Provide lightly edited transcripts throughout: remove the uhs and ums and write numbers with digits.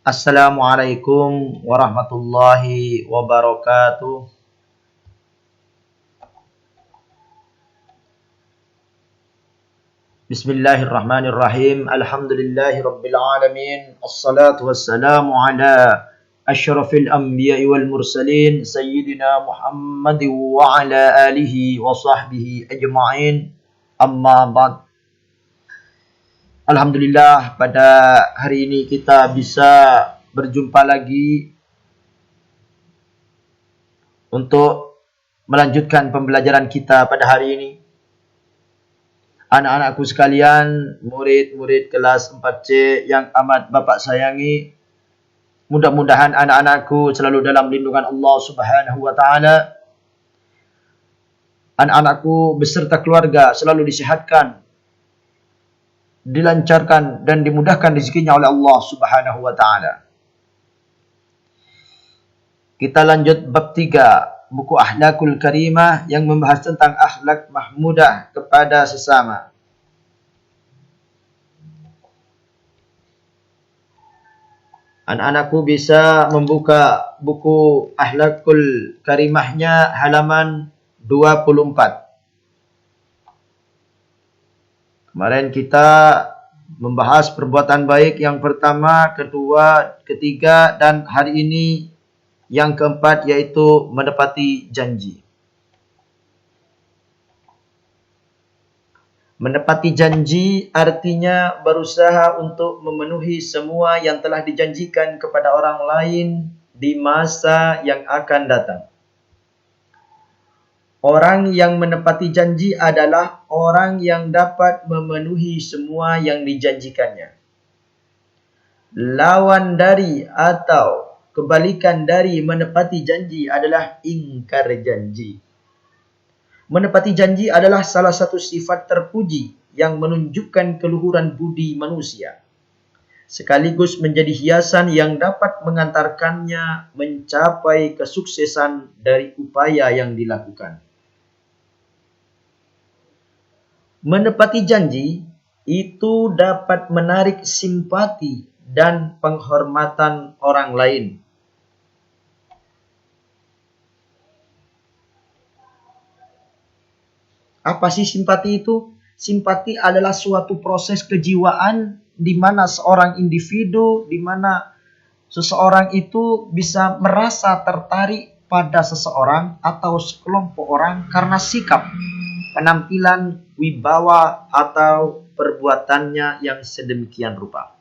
Assalamualaikum warahmatullahi wabarakatuh. Bismillahirrahmanirrahim. Alhamdulillahi rabbil alamin. Assalatu wassalamu ala asyrafil anbiya'i wal mursalin sayyidina Muhammad wa ala alihi wa sahbihi ajma'in. Amma ba'd. Alhamdulillah, pada hari ini kita bisa berjumpa lagi untuk melanjutkan pembelajaran kita pada hari ini. Anak-anakku sekalian, murid-murid kelas 4C yang amat Bapak sayangi, mudah-mudahan anak-anakku selalu dalam lindungan Allah Subhanahu wa taala. Anak-anakku beserta keluarga selalu disehatkan, dilancarkan dan dimudahkan rezekinya oleh Allah Subhanahu wa taala. Kita lanjut bab 3 buku Akhlakul Karimah yang membahas tentang akhlak mahmudah kepada sesama. Anak-anakku bisa membuka buku Akhlakul Karimahnya halaman 24. Kemarin kita membahas perbuatan baik yang pertama, kedua, ketiga, dan hari ini yang keempat, yaitu menepati janji. Menepati janji artinya berusaha untuk memenuhi semua yang telah dijanjikan kepada orang lain di masa yang akan datang. Orang yang menepati janji adalah orang yang dapat memenuhi semua yang dijanjikannya. Lawan dari atau kebalikan dari menepati janji adalah ingkar janji. Menepati janji adalah salah satu sifat terpuji yang menunjukkan keluhuran budi manusia, sekaligus menjadi hiasan yang dapat mengantarkannya mencapai kesuksesan dari upaya yang dilakukan. Menepati janji itu dapat menarik simpati dan penghormatan orang lain. Apa sih simpati itu? Simpati adalah suatu proses kejiwaan di mana seorang individu, di mana seseorang itu bisa merasa tertarik pada seseorang atau sekelompok orang karena sikap, penampilan, wibawa, atau perbuatannya yang sedemikian rupa.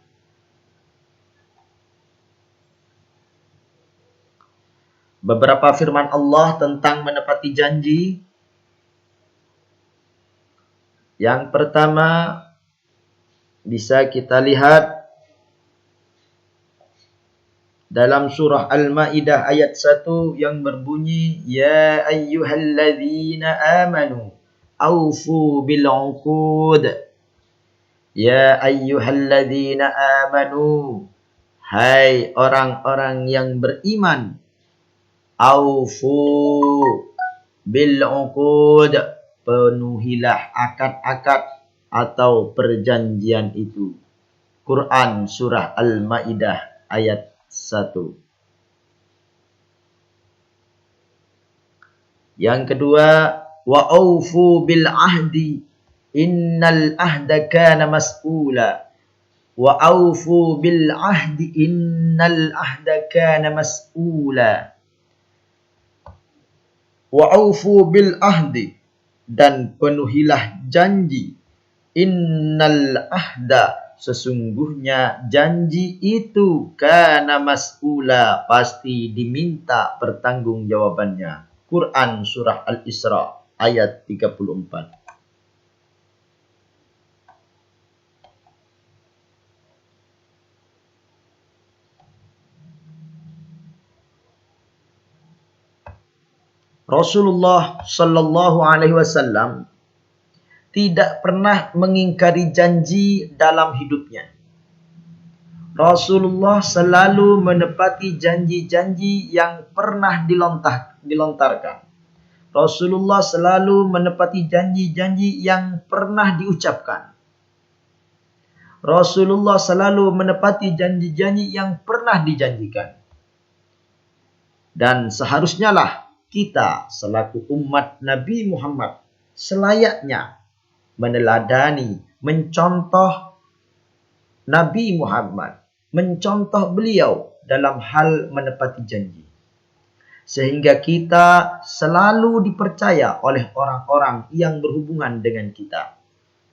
Beberapa firman Allah tentang menepati janji. Yang pertama bisa kita lihat dalam surah Al-Maidah ayat 1 yang berbunyi, Ya ayyuhalladzina amanu awfu bil'uqud. Ya ayyuhalladzina amanu, hai orang-orang yang beriman, awfu bil'uqud, penuhilah akad-akad atau perjanjian itu. Quran surah Al-Maidah ayat 1. Yang kedua, wa aufu bil ahdi innal ahda kana mas'ula. Wa aufu bil ahdi innal ahda kana mas'ula. Wa aufu bil ahdi, dan penuhilah janji. Innal ahda, sesungguhnya janji itu kana mas'ula, pasti diminta pertanggungjawabannya. Quran surah Al-Isra ayat 34. Rasulullah sallallahu alaihi wasallam tidak pernah mengingkari janji dalam hidupnya. Rasulullah selalu menepati janji-janji yang pernah dilontarkan. Rasulullah selalu menepati janji-janji yang pernah diucapkan. Rasulullah selalu menepati janji-janji yang pernah dijanjikan. Dan seharusnya lah kita selaku umat Nabi Muhammad selayaknya meneladani, mencontoh Nabi Muhammad, mencontoh beliau dalam hal menepati janji. Sehingga kita selalu dipercaya oleh orang-orang yang berhubungan dengan kita.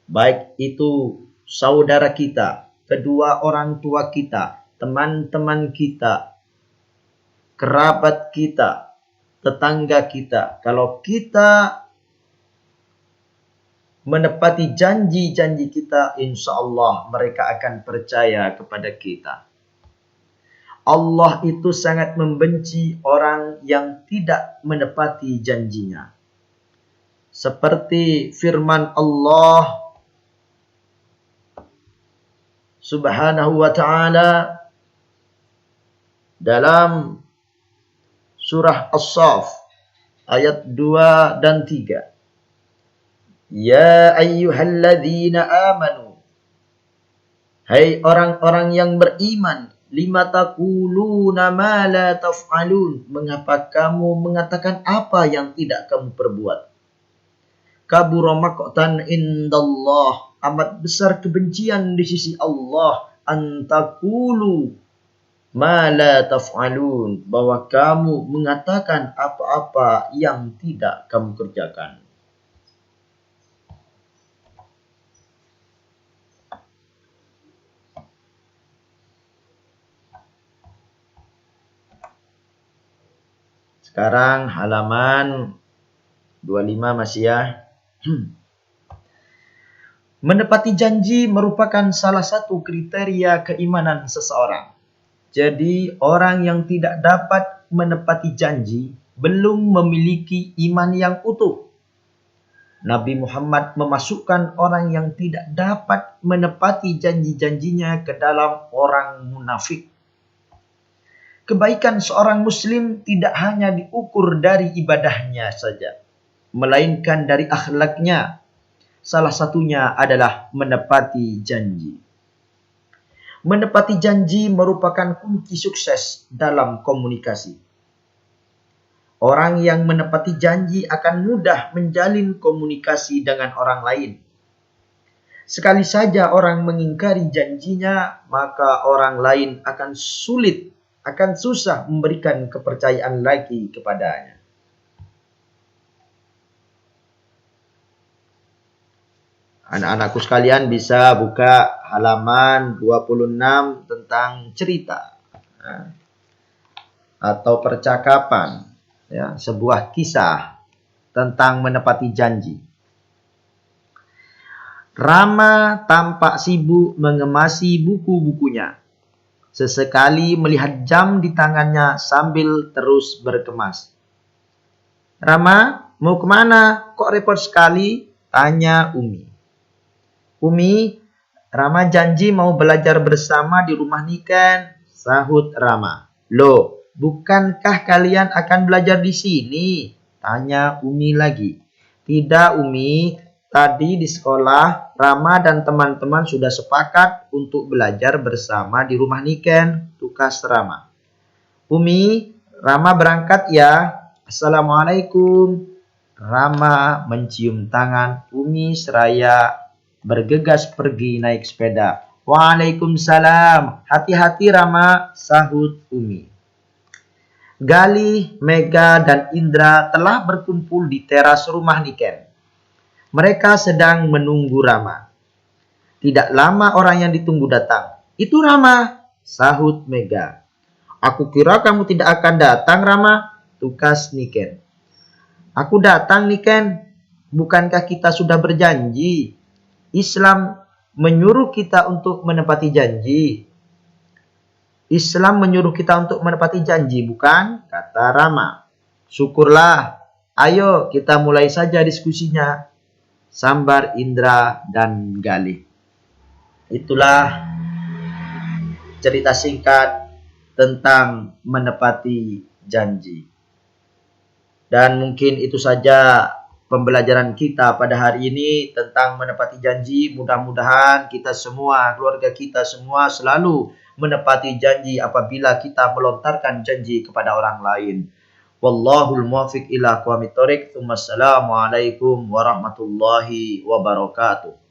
Baik itu saudara kita, kedua orang tua kita, teman-teman kita, kerabat kita, tetangga kita. Kalau kita menepati janji-janji kita, insya Allah mereka akan percaya kepada kita. Allah itu sangat membenci orang yang tidak menepati janjinya. Seperti firman Allah Subhanahu wa ta'ala dalam surah As-Saff ayat 2 dan 3. Ya ayyuhalladzina amanu, hai orang-orang yang beriman, lima taquluna ma la taf'alun, mengapa kamu mengatakan apa yang tidak kamu perbuat? Kabura maqtan indallah, amat besar kebencian di sisi Allah, antaqulu ma la taf'alun, bahwa kamu mengatakan apa-apa yang tidak kamu kerjakan. Sekarang halaman 25 masih ya. Menepati janji merupakan salah satu kriteria keimanan seseorang. Jadi orang yang tidak dapat menepati janji belum memiliki iman yang utuh. Nabi Muhammad memasukkan orang yang tidak dapat menepati janji-janjinya ke dalam orang munafik. Kebaikan seorang muslim tidak hanya diukur dari ibadahnya saja, melainkan dari akhlaknya. Salah satunya adalah menepati janji. Menepati janji merupakan kunci sukses dalam komunikasi. Orang yang menepati janji akan mudah menjalin komunikasi dengan orang lain. Sekali saja orang mengingkari janjinya, maka orang lain akan susah memberikan kepercayaan lagi kepadanya. Anak-anakku sekalian bisa buka halaman 26 tentang cerita atau percakapan, ya, sebuah kisah tentang menepati janji. Rama tampak sibuk mengemasi buku-bukunya. Sesekali melihat jam di tangannya sambil terus berkemas. Rama, mau kemana? Kok repot sekali? Tanya Umi. Umi, Rama janji mau belajar bersama di rumah Niken, sahut Rama. Loh, bukankah kalian akan belajar di sini? Tanya Umi lagi. Tidak Umi, tadi di sekolah Rama dan teman-teman sudah sepakat untuk belajar bersama di rumah Niken, tukas Rama. Umi, Rama berangkat ya. Assalamualaikum. Rama mencium tangan Umi seraya bergegas pergi naik sepeda. Waalaikumsalam. Hati-hati Rama, sahut Umi. Galih, Mega, dan Indra telah berkumpul di teras rumah Niken. Mereka sedang menunggu Rama. Tidak lama orang yang ditunggu datang. Itu Rama, sahut Mega. Aku kira kamu tidak akan datang Rama, tukas Niken. Aku datang Niken. Bukankah kita sudah berjanji? Islam menyuruh kita untuk menepati janji. Islam menyuruh kita untuk menepati janji, bukan? Kata Rama. Syukurlah. Ayo kita mulai saja diskusinya. Sambar Indra dan Galih. Itulah cerita singkat tentang menepati janji. Dan mungkin itu saja pembelajaran kita pada hari ini tentang menepati janji. Mudah-mudahan kita semua, keluarga kita semua selalu menepati janji apabila kita melontarkan janji kepada orang lain. Wallahul muwaffiq ila aqwamit thoriq. Wassalamualaikum warahmatullahi wabarakatuh.